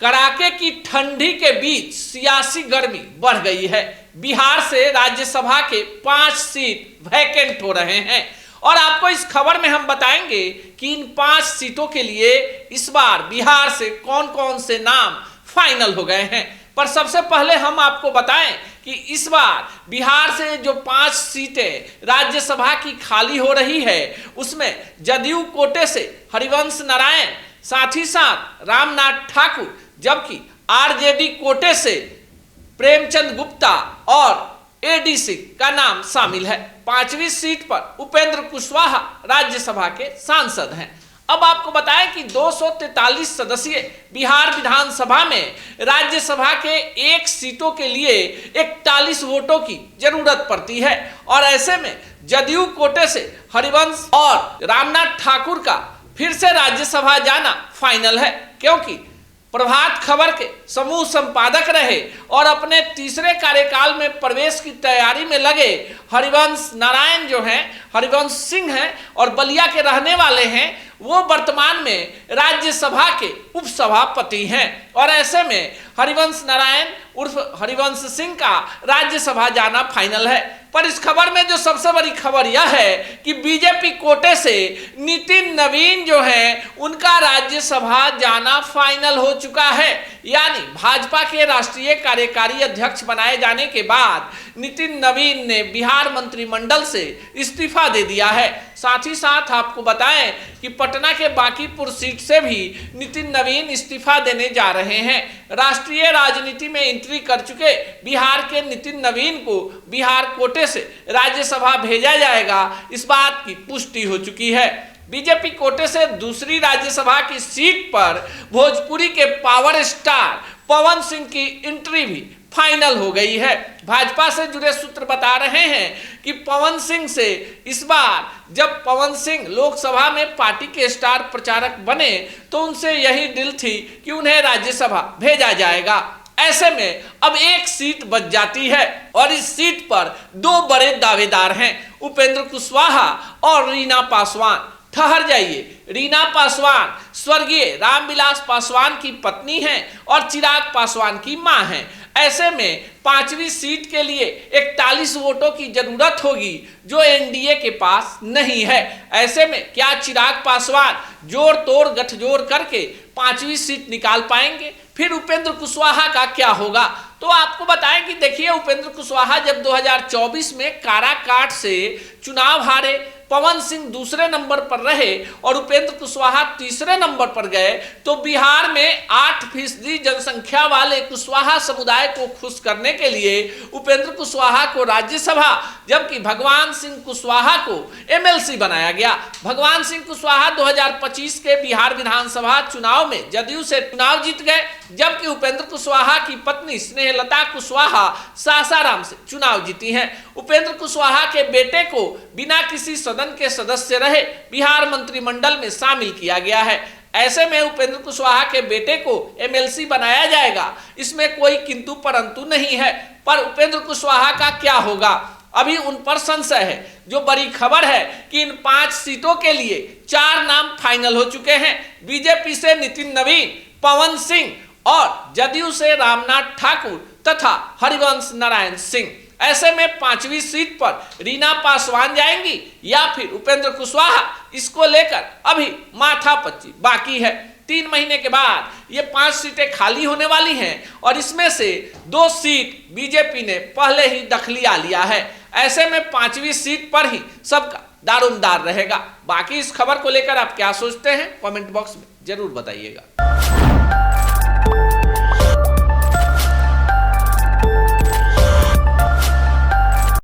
कड़ाके की ठंडी के बीच सियासी गर्मी बढ़ गई है। बिहार से राज्यसभा के 5 सीट वैकेंट हो रहे हैं और आपको इस खबर में हम बताएंगे कि इन 5 सीटों के लिए इस बार बिहार से कौन कौन से नाम फाइनल हो गए हैं। पर सबसे पहले हम आपको बताएं कि इस बार बिहार से जो 5 सीटें राज्यसभा की खाली हो रही है उसमें जदयू कोटे से हरिवंश नारायण, साथ ही साथ रामनाथ ठाकुर, जबकि आरजेडी कोटे से प्रेमचंद गुप्ता और एडी सिंह का नाम शामिल है। 5वीं सीट पर उपेंद्र कुशवाहा राज्यसभा के सांसद हैं। अब आपको बताएं कि 243 सदस्यीय बिहार विधानसभा में राज्यसभा के 1 सीटों के लिए 41 वोटों की जरूरत पड़ती है और ऐसे में जदयू कोटे से हरिवंश और रामनाथ ठाकुर का फिर से राज्यसभा जाना फाइनल है, क्योंकि प्रभात खबर के समूह संपादक रहे और अपने तीसरे कार्यकाल में प्रवेश की तैयारी में लगे हरिवंश नारायण जो हैं, हरिवंश सिंह हैं और बलिया के रहने वाले हैं, वो वर्तमान में राज्यसभा के उपसभापति हैं और ऐसे में हरिवंश नारायण उर्फ हरिवंश सिंह का राज्यसभा जाना फाइनल है। पर इस खबर में जो सबसे बड़ी खबर यह है कि बीजेपी कोटे से नितिन नवीन जो हैं उनका राज्यसभा जाना फाइनल हो चुका है। यानी भाजपा के राष्ट्रीय कार्यकारी अध्यक्ष बनाए जाने के बाद नितिन नवीन ने बिहार मंत्रिमंडल से इस्तीफा दे दिया है। साथ ही साथ आपको बताएं कि पटना के बांकीपुर सीट से भी नितिन नवीन इस्तीफा देने जा रहे हैं। राष्ट्रीय राजनीति में एंट्री कर चुके बिहार के नितिन नवीन को बिहार कोटे से राज्यसभा भेजा जाएगा, इस बात की पुष्टि हो चुकी है। बीजेपी कोटे से दूसरी राज्यसभा की सीट पर भोजपुरी के पावर स्टार पवन सिंह की एंट्री भी फाइनल हो गई है। भाजपा से जुड़े सूत्र बता रहे हैं कि पवन सिंह से इस बार जब पवन सिंह लोकसभा में पार्टी के स्टार प्रचारक बने तो उनसे यही डील थी कि उन्हें राज्यसभा भेजा जाएगा। ऐसे में अब 1 सीट बच जाती है और इस सीट पर 2 बड़े दावेदार हैं, उपेंद्र कुशवाहा और रीना पासवान। ठहर जाइए, रीना पासवान स्वर्गीय रामविलास पासवान की पत्नी हैं और चिराग पासवान की मां हैं। ऐसे में 5वीं सीट के लिए 41 वोटों की जरूरत होगी जो एनडीए के पास नहीं है। ऐसे में क्या चिराग पासवान जोड़ तोड़ गठजोड़ करके 5वीं सीट निकाल पाएंगे? फिर उपेंद्र कुशवाहा का क्या होगा? तो आपको बताएं कि देखिए, उपेंद्र कुशवाहा जब 2024 में काराकाट से चुनाव हारे, पवन सिंह दूसरे नंबर पर रहे और उपेंद्र कुशवाहा तीसरे नंबर पर गए, तो बिहार में 8% जनसंख्या वाले कुशवाहा समुदाय को खुश करने के लिए उपेंद्र कुशवाहा को राज्यसभा, जबकि भगवान सिंह कुशवाहा को एमएलसी बनाया गया। भगवान सिंह कुशवाहा 2025 के बिहार विधानसभा चुनाव में जदयू से चुनाव जीत गए, जबकि उपेंद्र कुशवाहा की पत्नी स्नेहलता कुशवाहा सासाराम से चुनाव जीती हैं। उपेंद्र कुशवाहा के बेटे को बिना किसी सदन के सदस्य रहे बिहार मंत्रिमंडल में शामिल किया गया है। ऐसे में उपेंद्र कुशवाहा के बेटे को एमएलसी बनाया जाएगा, इसमें कोई किंतु परंतु नहीं है। पर उपेंद्र कुशवाहा का क्या होगा, अभी उन पर संशय है। जो बड़ी खबर है कि इन 5 सीटों के लिए 4 नाम फाइनल हो चुके हैं। बीजेपी से नितिन नवीन, पवन सिंह और जदयू से रामनाथ ठाकुर तथा हरिवंश नारायण सिंह। ऐसे में 5वीं सीट पर रीना पासवान जाएंगी या फिर उपेंद्र कुशवाहा, इसको लेकर अभी माथापच्ची बाकी है। 3 महीने के बाद ये 5 सीटें खाली होने वाली हैं और इसमें से 2 सीट बीजेपी ने पहले ही दखलिया लिया है। ऐसे में 5वीं सीट पर ही सबका दारोमदार रहेगा। बाकी इस खबर को लेकर आप क्या सोचते हैं, कमेंट बॉक्स में जरूर बताइएगा।